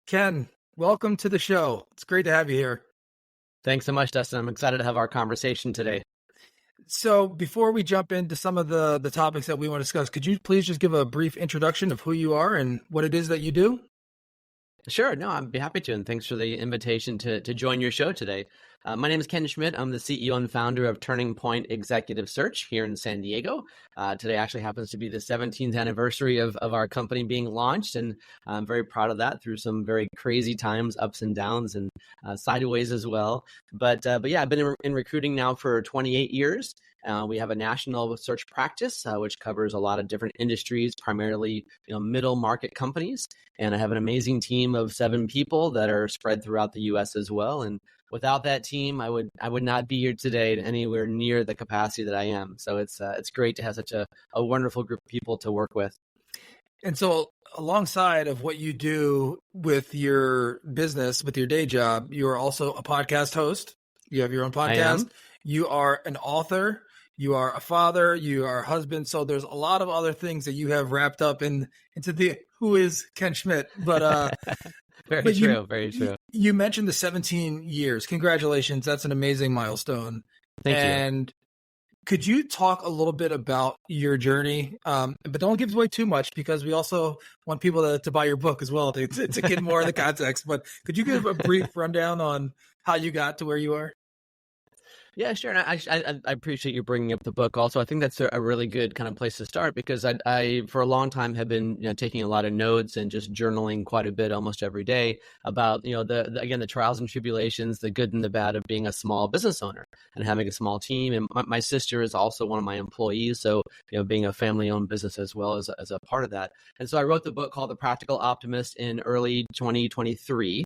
Ken, welcome to the show. It's great to have you here. Thanks so much, Dustin. I'm excited to have our conversation today. So before we jump into some of the topics that we want to discuss, could you please just give a brief introduction of who you are and what it is that you do? Sure. No, I'd be happy to. And thanks for the invitation to join your show today. My name is Ken Schmitt. I'm the CEO and founder of TurningPoint Executive Search here in San Diego. Today actually happens to be the 17th anniversary of our company being launched. And I'm very proud of that through some very crazy times, ups and downs and sideways as well. But yeah, I've been in recruiting now for 28 years. We have a national search practice, which covers a lot of different industries, primarily middle market companies. And I have an amazing team of 7 people that are spread throughout the U.S. as well. And without that team, I would not be here today anywhere near the capacity that I am. So it's great to have such a wonderful group of people to work with. And so alongside of what you do with your business, with your day job, you are also a podcast host. You have your own podcast. You are an author. You are a father. You are a husband. So there's a lot of other things that you have wrapped up into the who is Ken Schmitt. But very true. You mentioned the 17 years. Congratulations. That's an amazing milestone. Thank you. And could you talk a little bit about your journey? But don't give away too much because we also want people to buy your book as well to get more of the context. But could you give a brief rundown on how you got to where you are? Yeah, sure. And I appreciate you bringing up the book. Also, I think that's a really good kind of place to start because I for a long time have been taking a lot of notes and just journaling quite a bit almost every day about the trials and tribulations, the good and the bad of being a small business owner and having a small team. And my sister is also one of my employees, so being a family-owned business as well as a part of that. And so I wrote the book called The Practical Optimist in early 2023,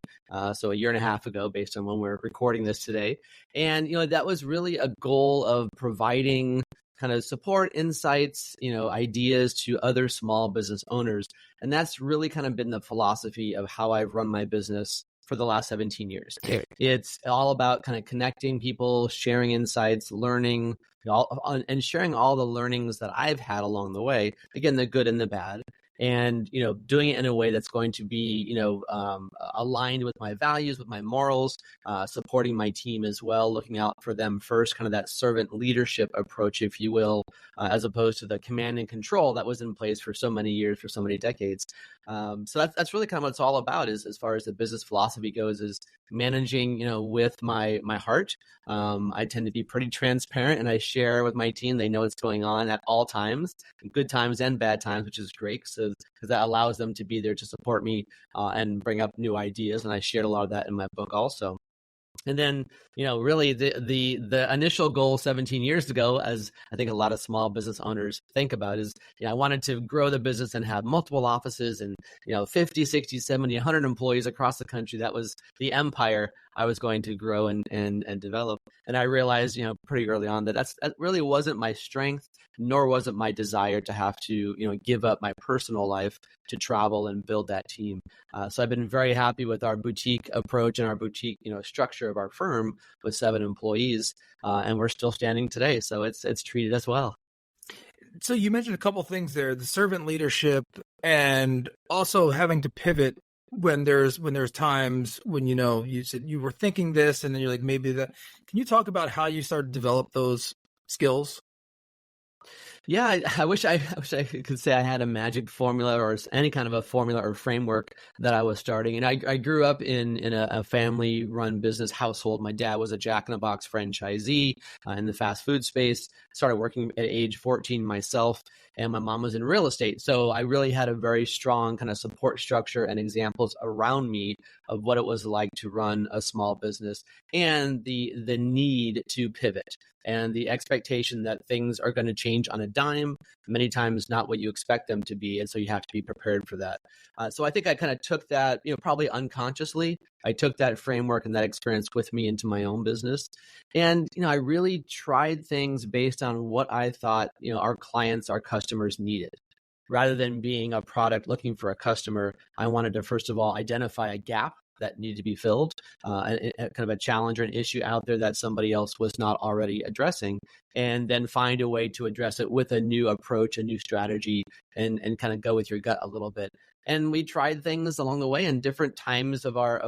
so a year and a half ago, based on when we're recording this today. And that was really a goal of providing kind of support, insights, ideas to other small business owners. And that's really kind of been the philosophy of how I've run my business for the last 17 years. It's all about kind of connecting people, sharing insights, learning, and sharing all the learnings that I've had along the way, again, the good and the bad. And, doing it in a way that's going to be, aligned with my values, with my morals, supporting my team as well, looking out for them first, kind of that servant leadership approach, if you will, as opposed to the command and control that was in place for so many years, for so many decades. So that's really kind of what it's all about is as far as the business philosophy goes, is managing, with my heart. I tend to be pretty transparent and I share with my team. They know what's going on at all times, good times and bad times, which is great. So because that allows them to be there to support me and bring up new ideas. And I shared a lot of that in my book also. And then, really the initial goal 17 years ago, as I think a lot of small business owners think about, is, I wanted to grow the business and have multiple offices and, 50, 60, 70, 100 employees across the country. That was the empire I was going to grow and develop. And I realized, pretty early on that really wasn't my strength, nor was it my desire to have to, give up my personal life to travel and build that team. So I've been very happy with our boutique approach and our boutique, structure of our firm with 7 employees, and we're still standing today. So it's treated us well. So you mentioned a couple things there, the servant leadership and also having to pivot when there's times when, you said you were thinking this and then you're like, maybe that. Can you talk about how you started to develop those skills? Yeah, I wish I could say I had a magic formula or any kind of a formula or framework that I was starting. And I grew up in a family-run business household. My dad was a Jack in the Box franchisee in the fast food space. Started working at age 14 myself, and my mom was in real estate. So I really had a very strong kind of support structure and examples around me of what it was like to run a small business and the need to pivot and the expectation that things are going to change on a dime, many times not what you expect them to be. And so you have to be prepared for that. So I think I kind of took that, probably unconsciously, I took that framework and that experience with me into my own business. And, I really tried things based on what I thought, our clients, our customers needed. Rather than being a product looking for a customer, I wanted to, first of all, identify a gap that needed to be filled, kind of a challenge or an issue out there that somebody else was not already addressing, and then find a way to address it with a new approach, a new strategy, and kind of go with your gut a little bit. And we tried things along the way in different times of our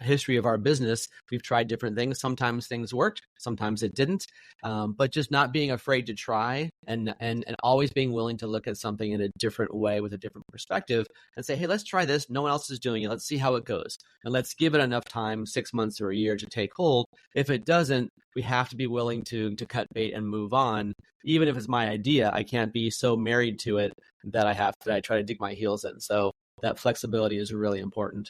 history of our business. We've tried different things. Sometimes things worked, sometimes it didn't. But just not being afraid to try and always being willing to look at something in a different way with a different perspective and say, hey, let's try this. No one else is doing it. Let's see how it goes. And let's give it enough time, 6 months or a year, to take hold. If it doesn't, we have to be willing to cut bait and move on. Even if it's my idea, I can't be so married to it that I try to dig my heels in. So that flexibility is really important.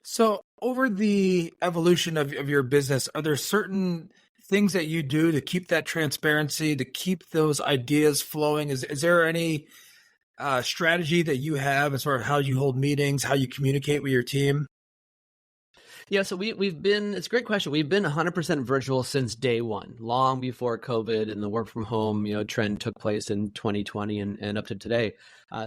So over the evolution of your business, are there certain things that you do to keep that transparency, to keep those ideas flowing? Is there any strategy that you have as far as how you hold meetings, how you communicate with your team? Yeah, so we've been, it's a great question. We've been 100% virtual since day one, long before COVID and the work from home, trend took place in 2020 and up to today.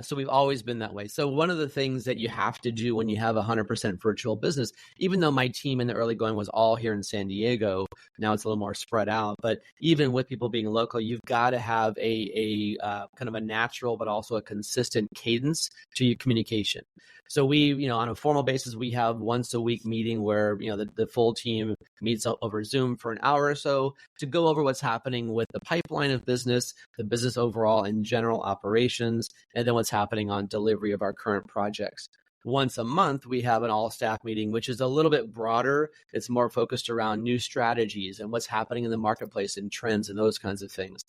So we've always been that way. So one of the things that you have to do when you have a 100% virtual business, even though my team in the early going was all here in San Diego, now it's a little more spread out, but even with people being local, you've got to have a kind of a natural, but also a consistent cadence to your communication. So we, on a formal basis, we have once a week meeting where, the full team meets over Zoom for an hour or so to go over what's happening with the pipeline of business, the business overall and general operations, and then what's happening on delivery of our current projects. Once a month, we have an all-staff meeting, which is a little bit broader. It's more focused around new strategies and what's happening in the marketplace and trends and those kinds of things.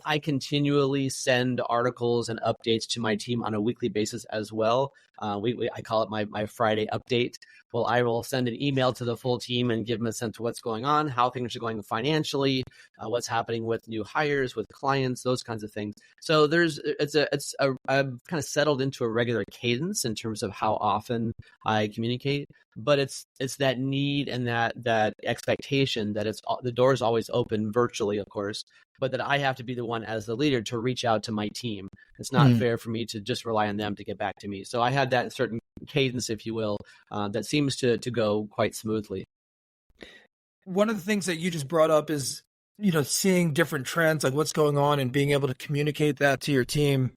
I continually send articles and updates to my team on a weekly basis as well. I call it my Friday update. Well, I will send an email to the full team and give them a sense of what's going on, how things are going financially, what's happening with new hires, with clients, those kinds of things. So I've kind of settled into a regular cadence in terms of how often I communicate. But it's that need and that expectation that the door is always open virtually, of course, but that I have to be the one as the leader to reach out to my team. It's not fair for me to just rely on them to get back to me. So I had that certain cadence, if you will, that seems to go quite smoothly. One of the things that you just brought up is, seeing different trends, like what's going on and being able to communicate that to your team.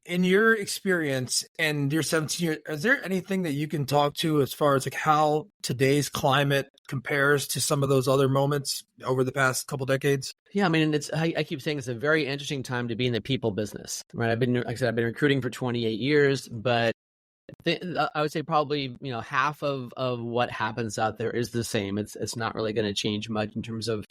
In your experience and your 17 years, is there anything that you can talk to as far as like how today's climate compares to some of those other moments over the past couple decades? Yeah, I mean, I keep saying it's a very interesting time to be in the people business, right? I've been recruiting for 28 years, but I would say probably half of what happens out there is the same. It's not really going to change much in terms of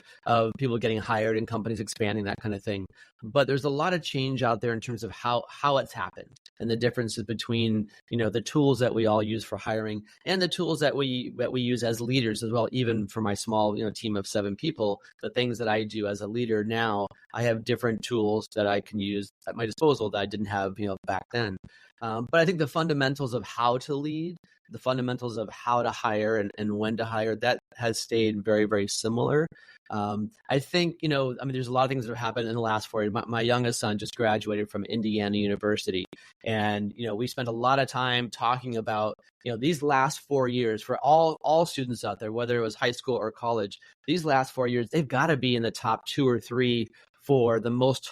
people getting hired and companies expanding, that kind of thing. But there's a lot of change out there in terms of how it's happened and the differences between the tools that we all use for hiring and the tools that we use as leaders as well. Even for my small team of 7 people, the things that I do as a leader now, I have different tools that I can use at my disposal that I didn't have back then. But I think the fundamentals of how to lead, the fundamentals of how to hire and when to hire, that has stayed very, very similar. I think, there's a lot of things that have happened in the last 4 years. My youngest son just graduated from Indiana University. And, we spent a lot of time talking about, these last 4 years for all students out there, whether it was high school or college, these last 4 years, they've got to be in the top 2 or 3 for the most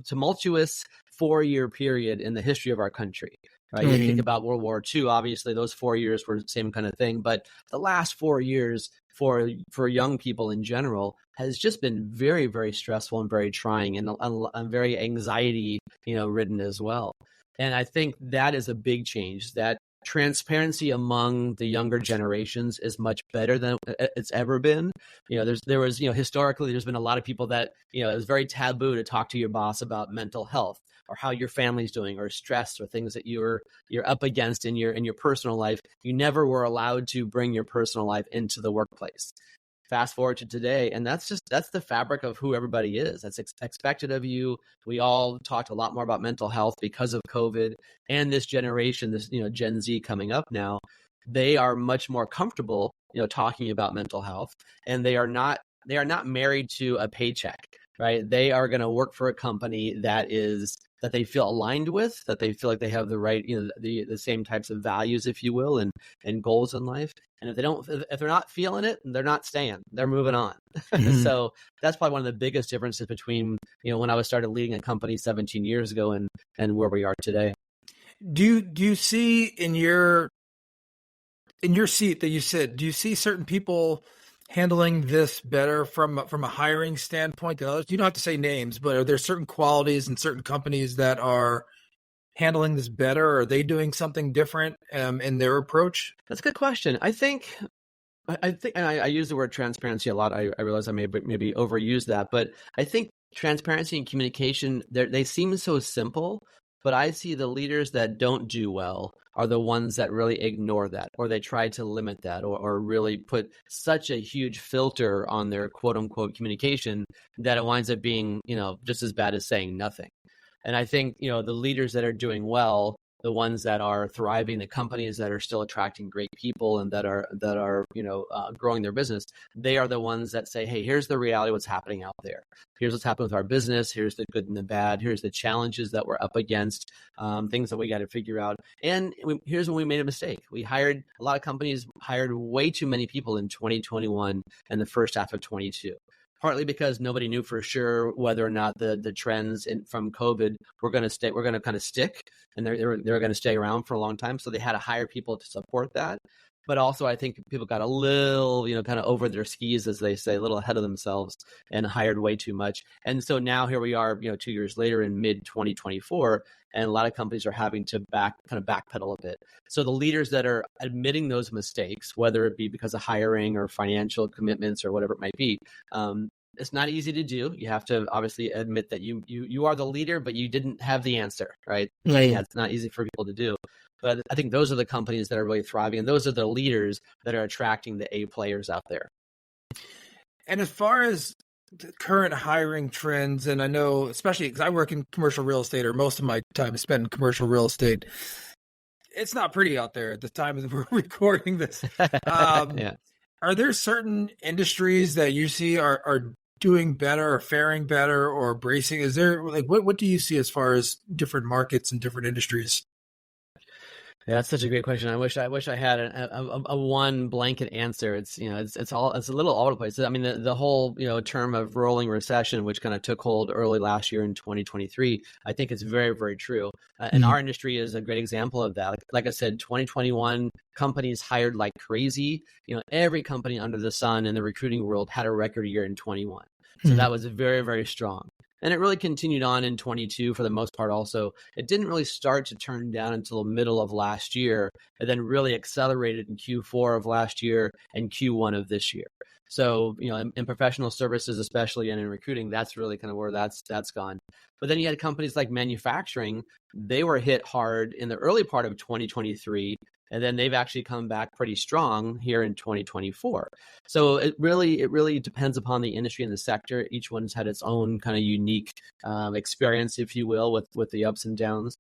tumultuous 4-year period in the history of our country. Right? You think about World War II, obviously those 4 years were the same kind of thing, but the last 4 years for young people in general has just been very, very stressful and very trying and very anxiety, ridden as well. And I think that is a big change. That transparency among the younger generations is much better than it's ever been. There was historically, there's been a lot of people that, it was very taboo to talk to your boss about mental health or how your family's doing or stress or things that you're up against in your personal life. You never were allowed to bring your personal life into the workplace. Fast forward to today, and that's the fabric of who everybody is. That's expected of you. We all talked a lot more about mental health because of COVID, and this generation, this Gen Z coming up now, they are much more comfortable, talking about mental health, and they are not married to a paycheck, right? They are going to work for a company that that they feel aligned with, that they feel like they have the right, the same types of values, if you will, and goals in life. And if they're not feeling it, they're not staying, they're moving on. Mm-hmm. So that's probably one of the biggest differences between, when I started leading a company 17 years ago and where we are today. Do you see in your seat that you sit, do you see certain people handling this better from a hiring standpoint than others? You don't have to say names, but are there certain qualities in certain companies that are handling this better? Are they doing something different in their approach? That's a good question. I think, and I use the word transparency a lot. I realize I maybe overuse that, but I think transparency and communication, they seem so simple, but I see the leaders that don't do well are the ones that really ignore that, or they try to limit that, or really put such a huge filter on their quote unquote communication that it winds up being, just as bad as saying nothing. And I think, the leaders that are doing well, the ones that are thriving, the companies that are still attracting great people and that are growing their business, they are the ones that say, hey, here's the reality of what's happening out there. Here's what's happening with our business. Here's the good and the bad. Here's the challenges that we're up against, things that we got to figure out. And here's when we made a mistake. A lot of companies hired way too many people in 2021 and the first half of 22. Partly because nobody knew for sure whether or not the trends from COVID were going to kind of stick, and they're going to stay around for a long time. So they had to hire people to support that. But also, I think people got a little, kind of over their skis, as they say, a little ahead of themselves and hired way too much. And so now here we are, 2 years later in mid 2024, and a lot of companies are having to backpedal a bit. So the leaders that are admitting those mistakes, whether it be because of hiring or financial commitments or whatever it might be, it's not easy to do. You have to obviously admit that you are the leader, but you didn't have the answer, right? Yeah, it's not easy for people to do. But I think those are the companies that are really thriving, and those are the leaders that are attracting the A players out there. And as far as the current hiring trends, and I know, especially because I work in commercial real estate, or most of my time is spent in commercial real estate, it's not pretty out there at the time that we're recording this. Yeah. Are there certain industries that you see are doing better or faring better or bracing? Is there what do you see as far as different markets and different industries? Yeah, that's such a great question. I wish I had a one blanket answer. It's it's a little all over the place. I mean, the whole term of rolling recession, which kind of took hold early last year in 2023, I think it's very, very true. And our industry is a great example of that. Like I said, 2021 companies hired like crazy. Every company under the sun in the recruiting world had a record year in 21. So that was very, very strong. And it really continued on in 22 for the most part also. It didn't really start to turn down until the middle of last year, and then really accelerated in Q4 of last year and Q1 of this year. So, in professional services especially, and in recruiting, that's really kind of where that's gone. But then you had companies like manufacturing. They were hit hard in the early part of 2023, and then they've actually come back pretty strong here in 2024. So it really depends upon the industry and the sector. Each one's had its own kind of unique experience, if you will, with the ups and downs.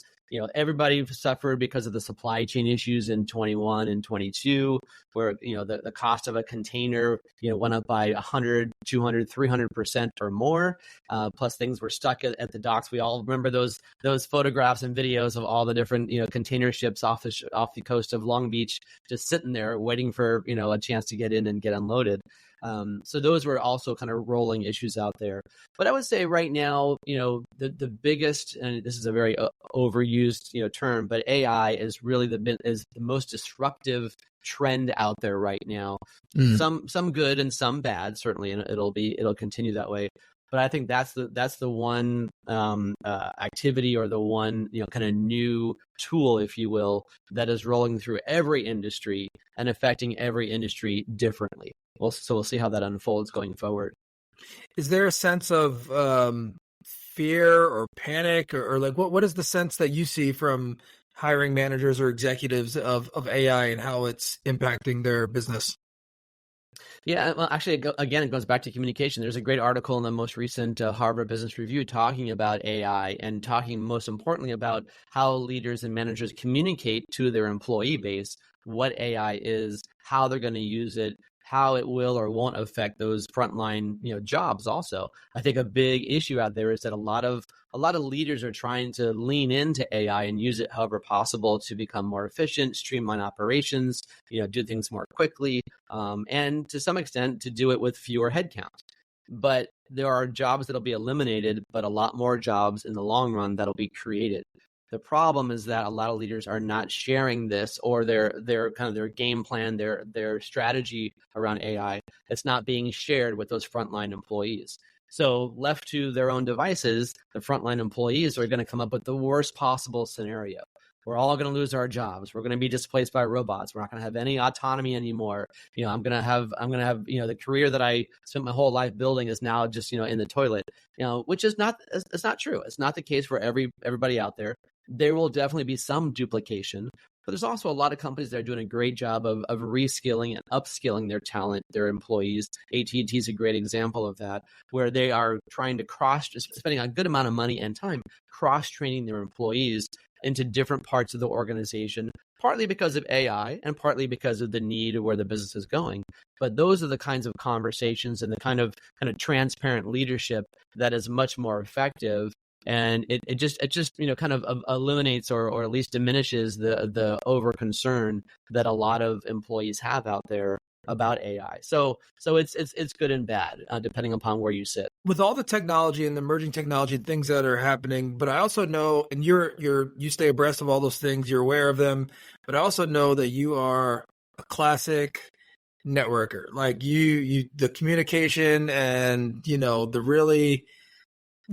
Everybody suffered because of the supply chain issues in 21 and 22, where, the cost of a container, went up by 100, 200, 300% or more. Plus things were stuck at the docks. We all remember those photographs and videos of all the different, container ships off the coast of Long Beach, just sitting there waiting for, a chance to get in and get unloaded. So those were also kind of rolling issues out there. But I would say right now, the biggest, and this is a very overused term, but AI is really the most disruptive trend out there right now. Some good and some bad, certainly, and it'll continue that way. But I think that's the one activity, or the one kind of new tool, if you will, that is rolling through every industry and affecting every industry differently. We'll see how that unfolds going forward. Is there a sense of fear or panic, or what is the sense that you see from hiring managers or executives of AI and how it's impacting their business? Yeah, well, actually, again, it goes back to communication. There's a great article in the most recent Harvard Business Review talking about AI, and talking most importantly about how leaders and managers communicate to their employee base what AI is, how they're going to use it, how it will or won't affect those frontline, jobs also. I think a big issue out there is that a lot of leaders are trying to lean into AI and use it however possible to become more efficient, streamline operations, do things more quickly, and to some extent to do it with fewer headcount. But there are jobs that'll be eliminated, but a lot more jobs in the long run that'll be created. The problem is that a lot of leaders are not sharing this, or their kind of their game plan, their strategy around AI. It's not being shared with those frontline employees. So left to their own devices, the frontline employees are going to come up with the worst possible scenario. We're all going to lose our jobs. We're going to be displaced by robots. We're not going to have any autonomy anymore. I'm going to have, the career that I spent my whole life building is now just, in the toilet, which is not, it's not true. It's not the case for everybody out there. There will definitely be some duplication, but there's also a lot of companies that are doing a great job of reskilling and upskilling their talent, their employees. AT&T is a great example of that, where they are trying to spending a good amount of money and time cross-training their employees into different parts of the organization, partly because of AI and partly because of the need of where the business is going. But those are the kinds of conversations and the kind of transparent leadership that is much more effective. And it just kind of eliminates or at least diminishes the over concern that a lot of employees have out there about AI. So it's good and bad depending upon where you sit. With all the technology and the emerging technology and things that are happening, but I also know, and you stay abreast of all those things, you're aware of them, but I also know that you are a classic networker. Like you the communication and the really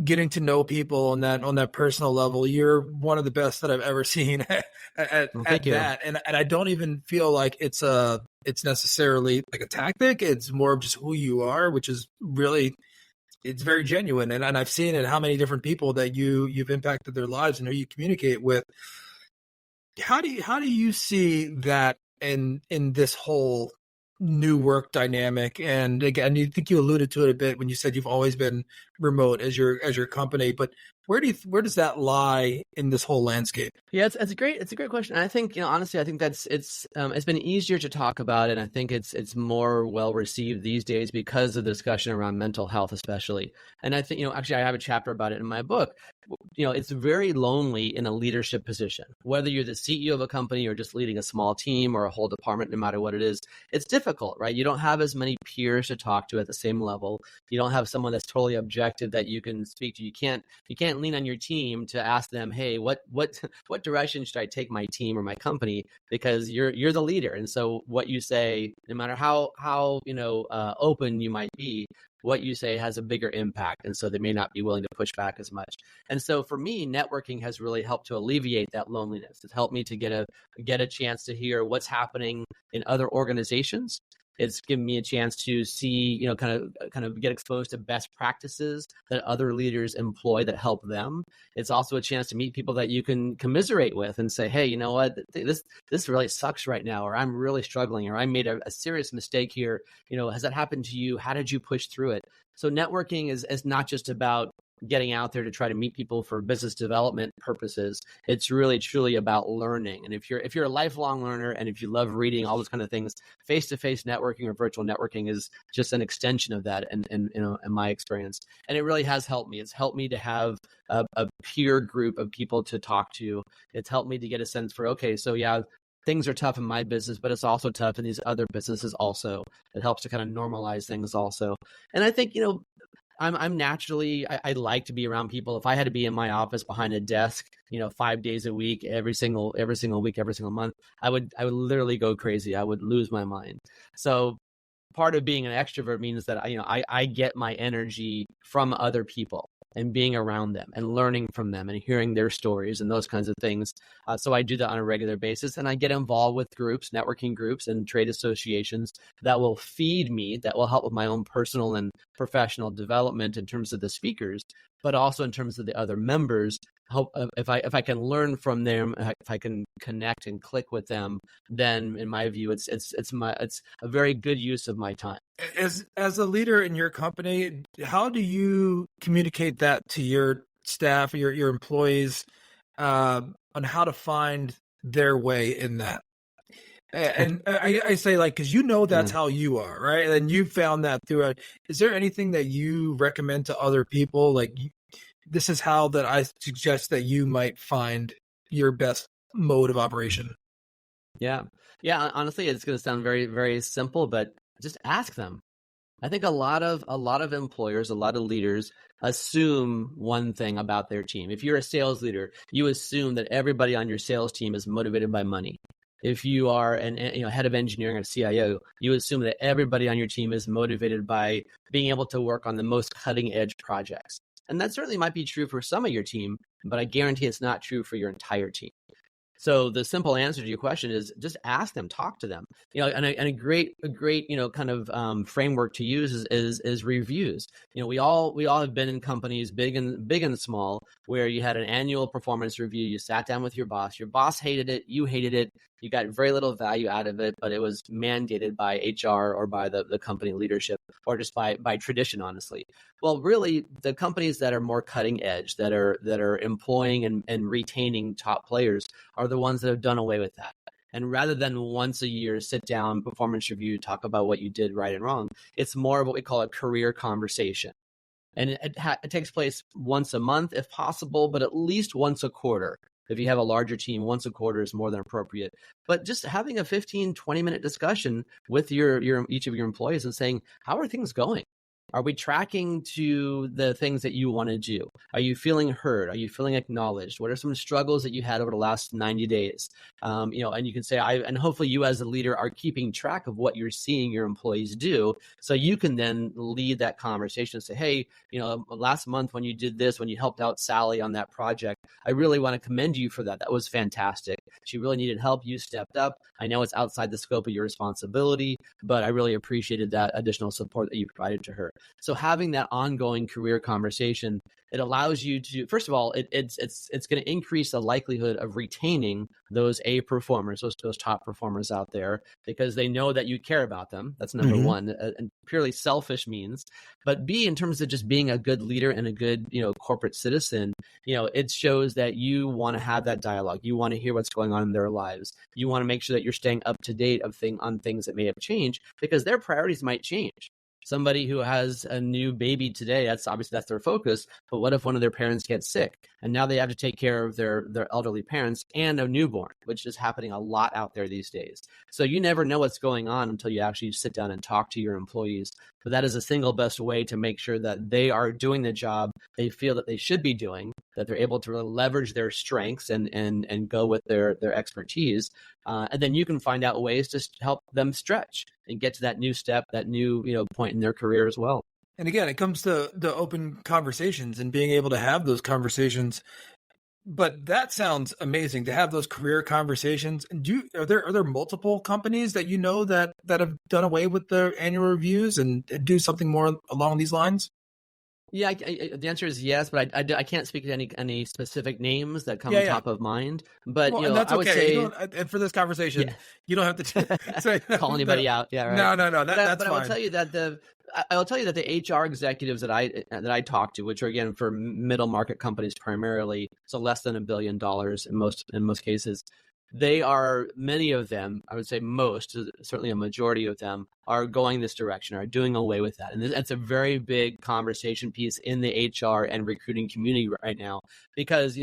getting to know people on that personal level, you're one of the best that I've ever seen at that. And I don't even feel like it's necessarily like a tactic. It's more of just who you are, which is really, it's very genuine. And I've seen it, how many different people that you've impacted their lives and who you communicate with. How do you see that in this whole new work dynamic? And again, you think you alluded to it a bit when you said you've always been remote as your company, but where does that lie in this whole landscape? Yeah, it's a great question. And I think, honestly, I think it's been easier to talk about it. And I think it's more well received these days because of the discussion around mental health, especially. And I think, actually, I have a chapter about it in my book. It's very lonely in a leadership position, whether you're the CEO of a company or just leading a small team or a whole department, no matter what it is. It's difficult, right? You don't have as many peers to talk to at the same level. You don't have someone that's totally objective that you can speak to. You can't lean on your team to ask them, hey, what direction should I take my team or my company? Because you're the leader. And so what you say, no matter how open you might be, what you say has a bigger impact. And so they may not be willing to push back as much. And so for me, networking has really helped to alleviate that loneliness. It's helped me to get a chance to hear what's happening in other organizations. It's given me a chance to see, kind of get exposed to best practices that other leaders employ that help them. It's also a chance to meet people that you can commiserate with and say, hey, you know what, this really sucks right now, or I'm really struggling, or I made a serious mistake here. Has that happened to you? How did you push through it? So networking is not just about getting out there to try to meet people for business development purposes. It's really truly about learning. And if you're a lifelong learner and if you love reading, all those kind of things, face-to-face networking or virtual networking is just an extension of that in my experience. And it really has helped me. It's helped me to have a peer group of people to talk to. It's helped me to get a sense for, okay, so yeah, things are tough in my business, but it's also tough in these other businesses also. It helps to kind of normalize things also. And I think, I'm naturally, I like to be around people. If I had to be in my office behind a desk, 5 days a week, every single week, every single month, I would literally go crazy. I would lose my mind. So part of being an extrovert means that I get my energy from other people and being around them and learning from them and hearing their stories and those kinds of things. So I do that on a regular basis, and I get involved with groups, networking groups and trade associations that will feed me, that will help with my own personal and professional development in terms of the speakers, but also in terms of the other members. If I can learn from them, if I can connect and click with them, then in my view, it's a very good use of my time. As a leader in your company, how do you communicate that to your staff, your employees, on how to find their way in that? And I say like, cause you know, that's Yeah. how you are, right? And you found that throughout. Is there anything that you recommend to other people? Like, this is how that I suggest that you might find your best mode of operation. Yeah. Yeah. Honestly, it's going to sound very, very simple, but just ask them. I think a lot of employers, a lot of leaders assume one thing about their team. If you're a sales leader, you assume that everybody on your sales team is motivated by money. If you are an head of engineering or CIO, you assume that everybody on your team is motivated by being able to work on the most cutting edge projects. And that certainly might be true for some of your team, but I guarantee it's not true for your entire team. So the simple answer to your question is just ask them, talk to them. And a great kind of framework to use is reviews. We all have been in companies, big and small, where you had an annual performance review. You sat down with your boss. Your boss hated it. You hated it. You got very little value out of it, but it was mandated by HR or by the company leadership or just by tradition, honestly. Well, really, the companies that are more cutting edge, that are employing and retaining top players, are the ones that have done away with that. And rather than once a year sit down, performance review, talk about what you did right and wrong, it's more of what we call a career conversation. And it takes place once a month if possible, but at least once a quarter. If you have a larger team, once a quarter is more than appropriate. But just having a 15, 20-minute discussion with each of your employees and saying, how are things going? Are we tracking to the things that you want to do? Are you feeling heard? Are you feeling acknowledged? What are some struggles that you had over the last 90 days? And you can say, and hopefully you as a leader are keeping track of what you're seeing your employees do. So you can then lead that conversation and say, hey, last month when you did this, when you helped out Sally on that project, I really want to commend you for that. That was fantastic. She really needed help. You stepped up. I know it's outside the scope of your responsibility, but I really appreciated that additional support that you provided to her. So having that ongoing career conversation, it allows you to, first of all, it's going to increase the likelihood of retaining those A performers, those top performers out there, because they know that you care about them. That's number one, and purely selfish means. But B, in terms of just being a good leader and a good, corporate citizen, it shows that you want to have that dialogue. You want to hear what's going on in their lives. You want to make sure that you're staying up to date on things that may have changed, because their priorities might change. Somebody who has a new baby today, that's their focus. But what if one of their parents gets sick and now they have to take care of their elderly parents and a newborn, which is happening a lot out there these days. So you never know what's going on until you actually sit down and talk to your employees. But that is the single best way to make sure that they are doing the job they feel that they should be doing, that they're able to really leverage their strengths and go with their expertise. And then you can find out ways to help them stretch and get to that new step, that new point in their career as well. And again, it comes to the open conversations and being able to have those conversations. But that sounds amazing to have those career conversations. And are there multiple companies that that have done away with the annual reviews and do something more along these lines? Yeah, the answer is yes, but I can't speak to any specific names that come top of mind. But that's I would okay. say, and for this conversation, you don't have to say call anybody out. Yeah, right. No. That's fine. I will tell you that the HR executives that I talk to, which are again for middle market companies primarily, so less than $1 billion in most cases, many of them, I would say most, certainly a majority of them, are going this direction, are doing away with that. And that's a very big conversation piece in the HR and recruiting community right now, because,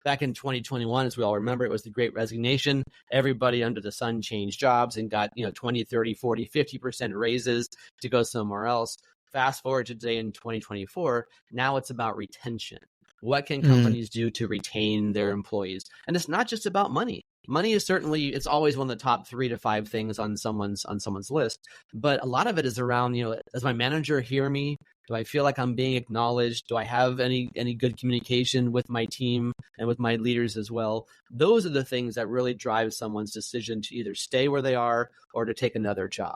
back in 2021, as we all remember, it was the Great Resignation. Everybody under the sun changed jobs and got, 20, 30, 40, 50% raises to go somewhere else. Fast forward to today in 2024, now it's about retention. What can companies do to retain their employees? And it's not just about money. Money is certainly, it's always one of the top 3 to 5 things on someone's list. But a lot of it is around, does my manager hear me? Do I feel like I'm being acknowledged? Do I have any good communication with my team and with my leaders as well? Those are the things that really drive someone's decision to either stay where they are or to take another job.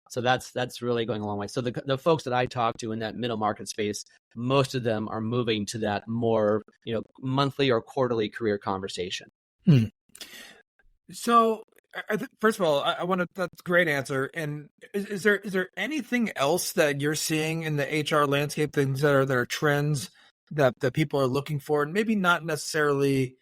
So that's really going a long way. So the folks that I talk to in that middle market space, most of them are moving to that more, monthly or quarterly career conversation. So, first of all, I want to. That's a great answer. And is there anything else that you're seeing in the HR landscape? Things that are trends that people are looking for, and maybe not necessarily,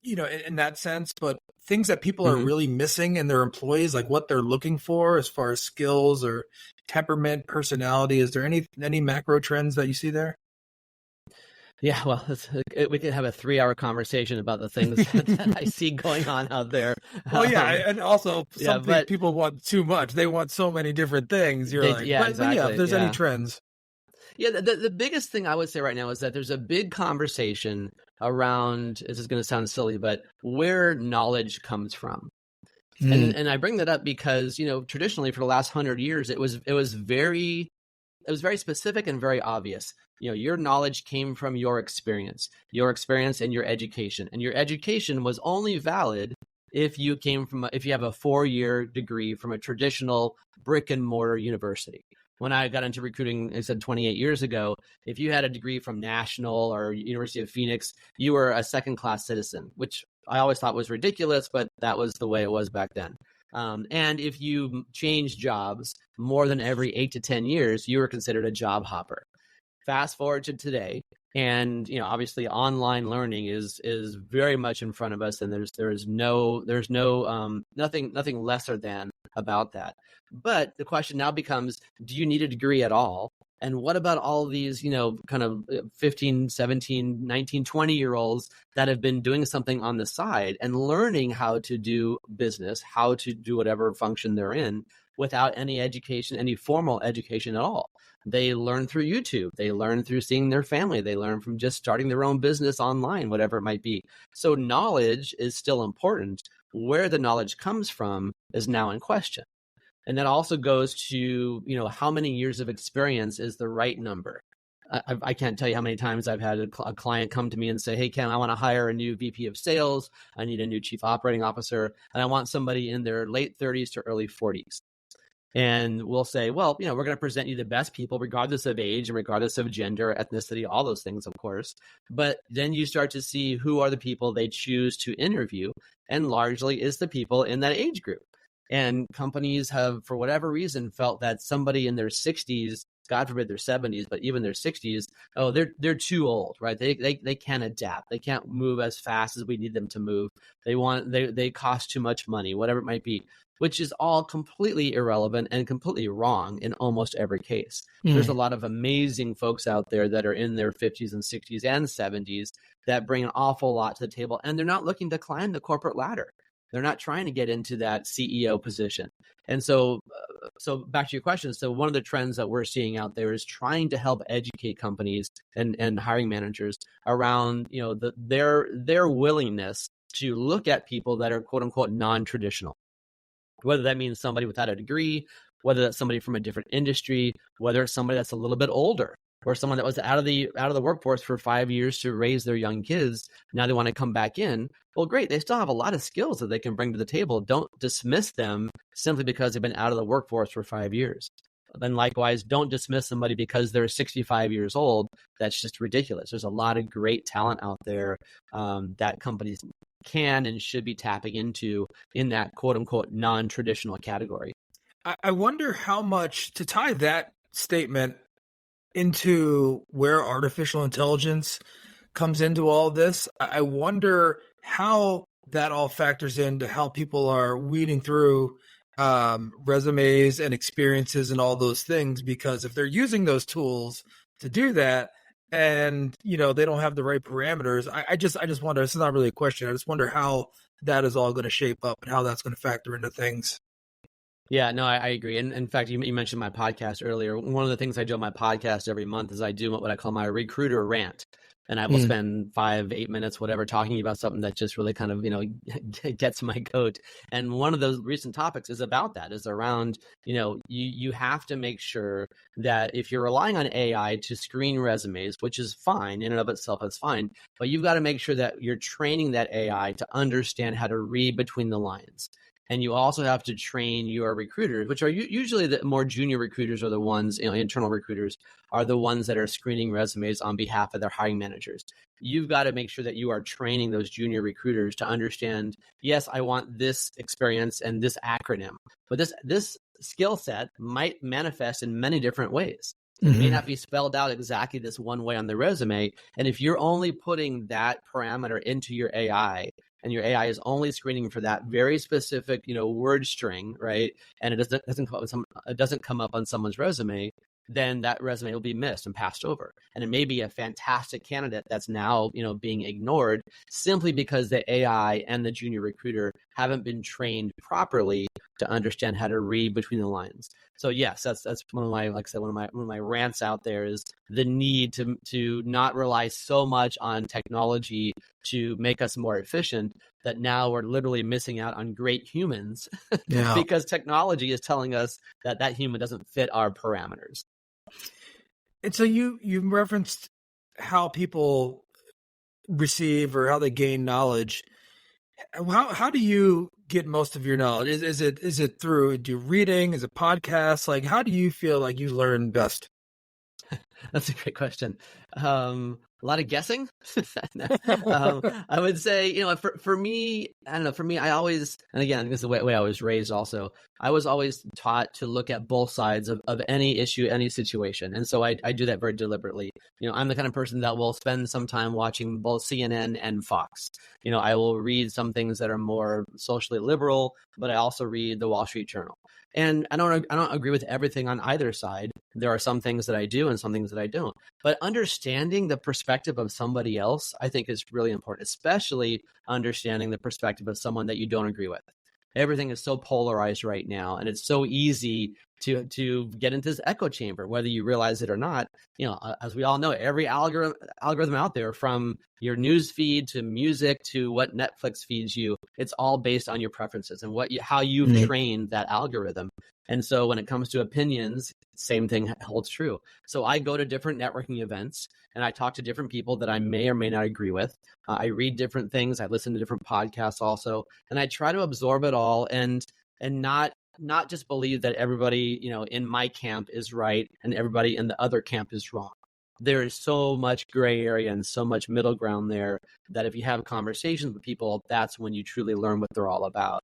in that sense, but things that people are Mhm. really missing in their employees, like what they're looking for as far as skills or temperament, personality. Is there any macro trends that you see there? Yeah, well, we could have a 3-hour conversation about the things that I see going on out there. Well, yeah, Um, and also yeah, something but people want too much. They want so many different things. You're like, yeah, but yeah, if exactly. there's any Yeah. trends. Yeah, the biggest thing I would say right now is that there's a big conversation around, this is going to sound silly, but where knowledge comes from. Mm, And I bring that up because, traditionally for the last 100 years, it was very specific and very obvious. Your knowledge came from your experience and your education. And your education was only valid if you have a 4-year degree from a traditional brick and mortar university. When I got into recruiting, I said 28 years ago, if you had a degree from National or University of Phoenix, you were a second-class citizen, which I always thought was ridiculous, but that was the way it was back then. And if you changed jobs more than every 8 to 10 years, you were considered a job hopper. Fast forward to today, and obviously online learning is very much in front of us, and there's nothing lesser than about that. But the question now becomes, do you need a degree at all? And what about all these, kind of 15, 17, 19, 20-year-olds that have been doing something on the side and learning how to do business, how to do whatever function they're in without any education, any formal education at all? They learn through YouTube. They learn through seeing their family. They learn from just starting their own business online, whatever it might be. So knowledge is still important. Where the knowledge comes from is now in question. And that also goes to, how many years of experience is the right number. I can't tell you how many times I've had a client come to me and say, hey, Ken, I want to hire a new VP of sales. I need a new chief operating officer. And I want somebody in their late 30s to early 40s. And we'll say, well, we're going to present you the best people, regardless of age and regardless of gender, ethnicity, all those things, of course. But then you start to see who are the people they choose to interview. And largely is the people in that age group. And companies have, for whatever reason, felt that somebody in their 60s, God forbid their 70s, but even their 60s, oh, they're too old, right? They can't adapt. They can't move as fast as we need them to move. They cost too much money, whatever it might be, which is all completely irrelevant and completely wrong in almost every case. There's a lot of amazing folks out there that are in their 50s and 60s and 70s that bring an awful lot to the table, and they're not looking to climb the corporate ladder. They're not trying to get into that CEO position. And so back to your question. So one of the trends that we're seeing out there is trying to help educate companies and hiring managers around, their willingness to look at people that are quote unquote non-traditional, whether that means somebody without a degree, whether that's somebody from a different industry, whether it's somebody that's a little bit older, or someone that was out of the workforce for 5 years to raise their young kids. Now they want to come back in. Well, great. They still have a lot of skills that they can bring to the table. Don't dismiss them simply because they've been out of the workforce for 5 years. Then likewise, don't dismiss somebody because they're 65 years old. That's just ridiculous. There's a lot of great talent out there that companies can and should be tapping into in that quote unquote non-traditional category. I wonder how much, to tie that statement into where artificial intelligence comes into all this, I wonder how that all factors into how people are weeding through resumes and experiences and all those things. Because if they're using those tools to do that, and they don't have the right parameters, I just wonder. This is not really a question. I just wonder how that is all going to shape up and how that's going to factor into things. Yeah, no, I agree. And in fact, you mentioned my podcast earlier. One of the things I do on my podcast every month is I do what I call my recruiter rant. And I will spend 5-8 minutes, whatever, talking about something that just really kind of, gets my goat. And one of those recent topics is about that, is around, you have to make sure that if you're relying on AI to screen resumes, which is fine in and of itself, it's fine, but you've got to make sure that you're training that AI to understand how to read between the lines. And you also have to train your recruiters, which are usually the more junior recruiters are the ones, internal recruiters are the ones that are screening resumes on behalf of their hiring managers. You've got to make sure that you are training those junior recruiters to understand, yes, I want this experience and this acronym, but this skill set might manifest in many different ways. It may not be spelled out exactly this one way on the resume. And if you're only putting that parameter into your AI, and your AI is only screening for that very specific, word string, right? And it doesn't come up on someone's resume, then that resume will be missed and passed over. And it may be a fantastic candidate that's now, being ignored simply because the AI and the junior recruiter haven't been trained properly to understand how to read between the lines. So yes, that's one of my, like I said, one of my rants out there is the need to not rely so much on technology to make us more efficient that now we're literally missing out on great humans because technology is telling us that human doesn't fit our parameters. And so you referenced how people receive or how they gain knowledge. How do you get most of your knowledge? Is it through reading? Is it podcasts? Like, how do you feel like you learn best? That's a great question. A lot of guessing. I would say, for me, I don't know. For me, I always, and again, this is the way I was raised also, I was always taught to look at both sides of any issue, any situation. And so I do that very deliberately. I'm the kind of person that will spend some time watching both CNN and Fox. I will read some things that are more socially liberal, but I also read the Wall Street Journal. And I don't agree with everything on either side. There are some things that I do and some things that I don't. But understanding the perspective of somebody else, I think, is really important, especially understanding the perspective of someone that you don't agree with. Everything is so polarized right now, and it's so easy to get into this echo chamber, whether you realize it or not. As we all know, every algorithm out there, from your news feed to music to what Netflix feeds you, it's all based on your preferences and how you've trained that algorithm. And so when it comes to opinions, same thing holds true. So I go to different networking events and I talk to different people that I may or may not agree with. I read different things. I listen to different podcasts also, and I try to absorb it all and not just believe that everybody, in my camp is right and everybody in the other camp is wrong. There is so much gray area and so much middle ground there that if you have conversations with people, that's when you truly learn what they're all about.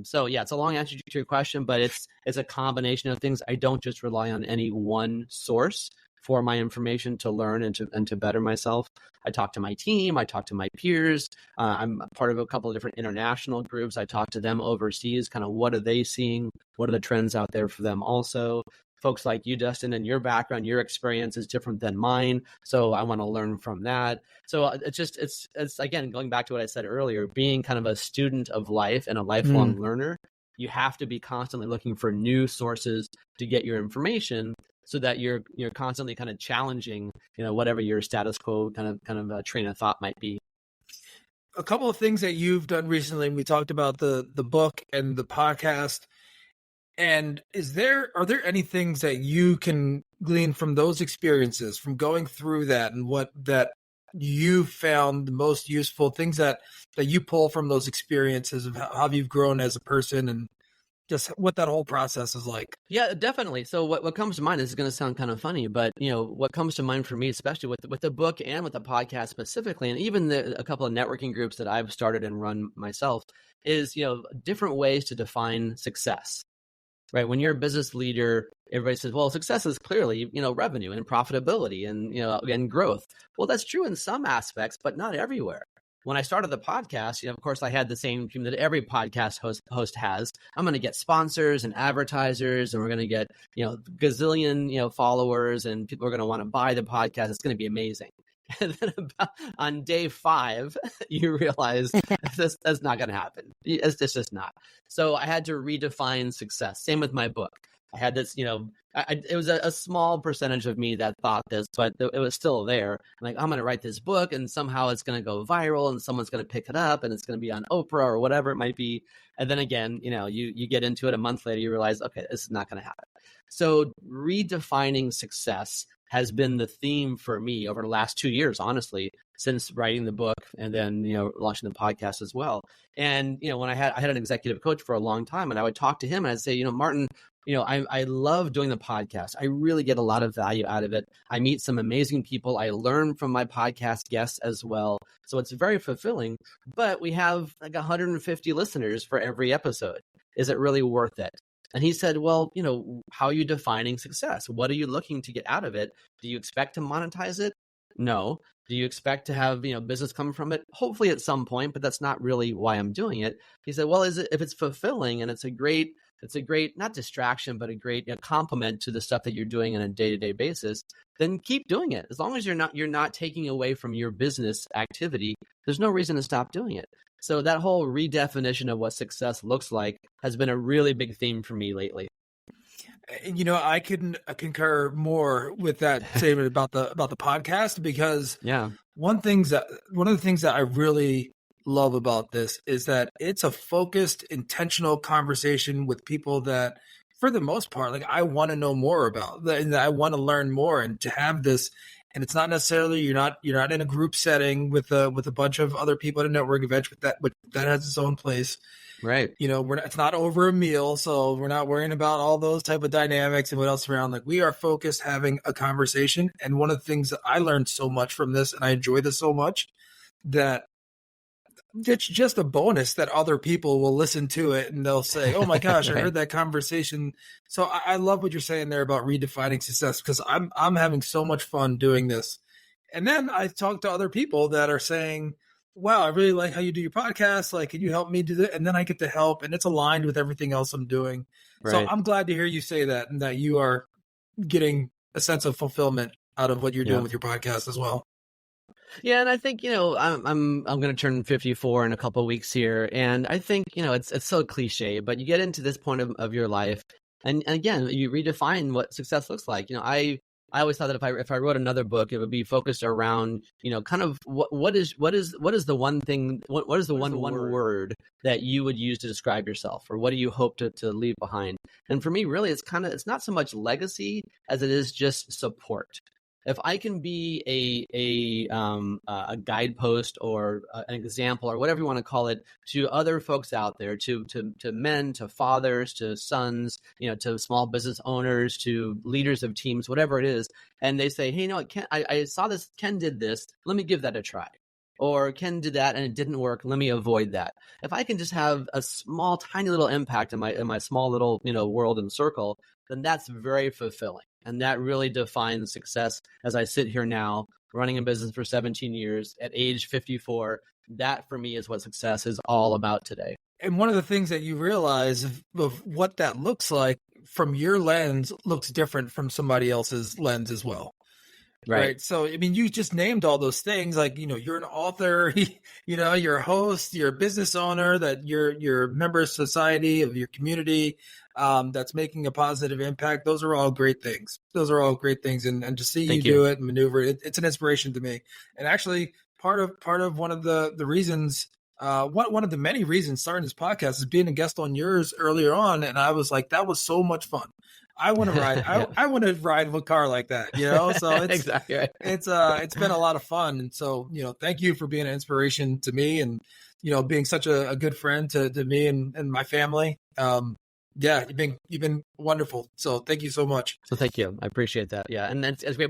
So yeah, it's a long answer to your question, but it's a combination of things. I don't just rely on any one source for my information to learn and to better myself. I talk to my team. I talk to my peers. I'm part of a couple of different international groups. I talk to them overseas, kind of what are they seeing? What are the trends out there for them also? Folks like you, Dustin, and your background, your experience is different than mine. So I want to learn from that. So it's again, going back to what I said earlier, being kind of a student of life and a lifelong learner, you have to be constantly looking for new sources to get your information so that you're constantly kind of challenging, whatever your status quo kind of train of thought might be. A couple of things that you've done recently, we talked about the book and the podcast. And are there any things that you can glean from those experiences, from going through that, and what that you found the most useful, things that you pull from those experiences of how you've grown as a person and just what that whole process is like? Yeah, definitely. So what comes to mind, this is going to sound kind of funny, but what comes to mind for me, especially with the book and with the podcast specifically, and even a couple of networking groups that I've started and run myself, is different ways to define success. Right. When you're a business leader, everybody says, well, success is clearly, revenue and profitability and growth. Well, that's true in some aspects, but not everywhere. When I started the podcast, of course, I had the same dream that every podcast host has. I'm going to get sponsors and advertisers, and we're going to get, gazillion, followers, and people are going to want to buy the podcast. It's going to be amazing. And then on day 5, you realize that's not going to happen. It's just not. So I had to redefine success. Same with my book. I had this, it was a small percentage of me that thought this, but it was still there. I'm like, I'm going to write this book and somehow it's going to go viral and someone's going to pick it up and it's going to be on Oprah or whatever it might be. And then again, you get into it a month later, you realize, okay, this is not going to happen. So redefining success has been the theme for me over the last 2 years, honestly, since writing the book and then, launching the podcast as well. And, when I had an executive coach for a long time, and I would talk to him and I'd say, Martin, I love doing the podcast. I really get a lot of value out of it. I meet some amazing people. I learn from my podcast guests as well. So it's very fulfilling, but we have like 150 listeners for every episode. Is it really worth it? And he said, well, how are you defining success? What are you looking to get out of it? Do you expect to monetize it? No. Do you expect to have, business come from it? Hopefully at some point, but that's not really why I'm doing it. He said, well, if it's fulfilling and it's a great, not distraction, but a great complement to the stuff that you're doing on a day-to-day basis, then keep doing it. As long as you're not taking away from your business activity, there's no reason to stop doing it. So that whole redefinition of what success looks like has been a really big theme for me lately. I couldn't concur more with that statement about the podcast, because one of the things that I really love about this is that it's a focused, intentional conversation with people that, for the most part, like, I want to know more about, and I want to learn more, and to have this. And it's not necessarily, you're not in a group setting with a bunch of other people at a network event, but that has its own place. Right. It's not over a meal, so we're not worrying about all those type of dynamics and what else around. Like, we are focused, having a conversation. And one of the things that I learned so much from this, and I enjoy this so much, that it's just a bonus that other people will listen to it and they'll say, oh my gosh, I heard that conversation. So I love what you're saying there about redefining success, because I'm having so much fun doing this. And then I talk to other people that are saying, wow, I really like how you do your podcast. Like, can you help me do that? And then I get to help, and it's aligned with everything else I'm doing. Right. So I'm glad to hear you say that, and that you are getting a sense of fulfillment out of what you're doing with your podcast as well. Yeah, and I think, I'm going to turn 54 in a couple of weeks here, and I think, it's so cliche, but you get into this point of your life, and again, you redefine what success looks like. I always thought that if I wrote another book, it would be focused around, kind of what is the one thing, what is the one word that you would use to describe yourself, or what do you hope to leave behind? And for me, really, it's not so much legacy as it is just support. If I can be a guidepost or an example, or whatever you want to call it, to other folks out there, to men, to fathers, to sons, to small business owners, to leaders of teams, whatever it is, and they say, hey, I saw this, Ken did this, let me give that a try. Or Ken did that and it didn't work, let me avoid that. If I can just have a small, tiny little impact in my small little, world and circle, then that's very fulfilling. And that really defines success as I sit here now, running a business for 17 years at age 54. That, for me, is what success is all about today. And one of the things that you realize of what that looks like from your lens looks different from somebody else's lens as well. Right. So, I mean, you just named all those things, like, you're an author, you're a host, you're a business owner, that you're a member of society, of your community, that's making a positive impact. Those are all great things. And to see you do it and maneuver it, it's an inspiration to me. And actually, part of one of the reasons, one of the many reasons starting this podcast is being a guest on yours earlier on. And I was like, that was so much fun. I want to ride. I want to ride with a car like that, So it's exactly right. It's been a lot of fun, and so thank you for being an inspiration to me, and being such a good friend to me and my family. Yeah, you've been wonderful. So thank you so much. So thank you. I appreciate that. Yeah, and it's great.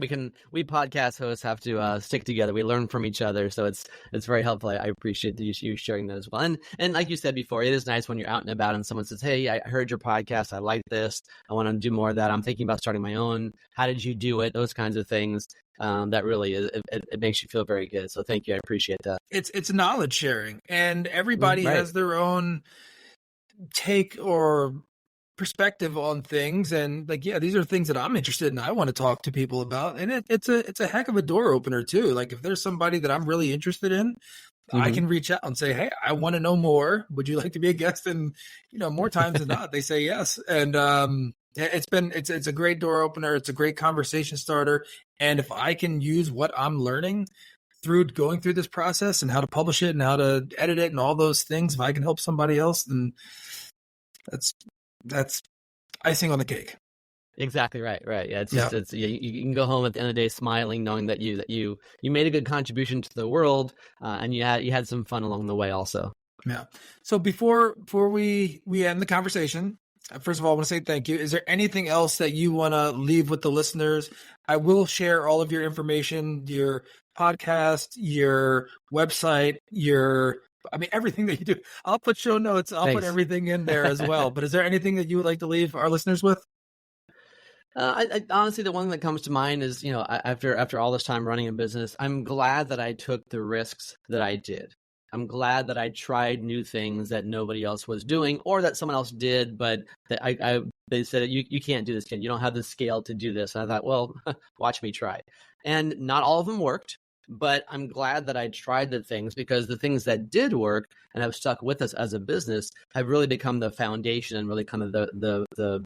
We podcast hosts have to stick together. We learn from each other, so it's very helpful. I appreciate you sharing that as well. And like you said before, it is nice when you're out and about and someone says, "Hey, I heard your podcast. I like this. I want to do more of that. I'm thinking about starting my own. How did you do it?" Those kinds of things. That really is. It makes you feel very good. So thank you. I appreciate that. It's knowledge sharing, and everybody has their own take or perspective on things, and these are things that I'm interested in. I want to talk to people about, and it's a heck of a door opener too. Like, if there's somebody that I'm really interested in, I can reach out and say, hey, I want to know more. Would you like to be a guest? And more times than not, they say yes. And it's a great door opener. It's a great conversation starter. And if I can use what I'm learning through going through this process and how to publish it and how to edit it and all those things, if I can help somebody else, then that's icing on the cake. Exactly right. Yeah, it's just you can go home at the end of the day smiling, knowing that you made a good contribution to the world, and you had some fun along the way also. Yeah. So before we end the conversation, first of all, I want to say thank you. Is there anything else that you want to leave with the listeners? I will share all of your information, your podcast, your website, everything that you do. I'll put show notes. I'll put everything in there as well. But is there anything that you would like to leave our listeners with? I honestly, the one thing that comes to mind is, after all this time running a business, I'm glad that I took the risks that I did. I'm glad that I tried new things that nobody else was doing, or that someone else did, but that they said, you can't do this, Ken. You don't have the scale to do this. And I thought, well, watch me try. And not all of them worked, but I'm glad that I tried the things, because the things that did work and have stuck with us as a business have really become the foundation and really kind of the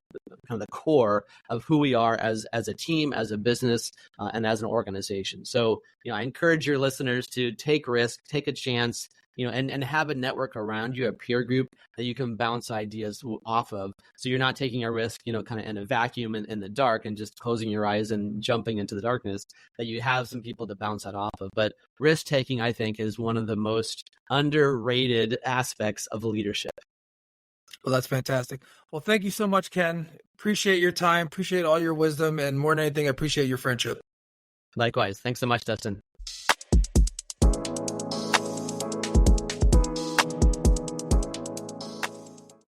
core of who we are as a team, as a business, and as an organization. So, I encourage your listeners to take risk, take a chance, and have a network around you, a peer group that you can bounce ideas off of. So you're not taking a risk, kind of in a vacuum in the dark and just closing your eyes and jumping into the darkness, that you have some people to bounce that off of. But risk taking, I think, is one of the most underrated aspects of leadership. Well, that's fantastic. Well, thank you so much, Ken. Appreciate your time. Appreciate all your wisdom. And more than anything, I appreciate your friendship. Likewise. Thanks so much, Dustin.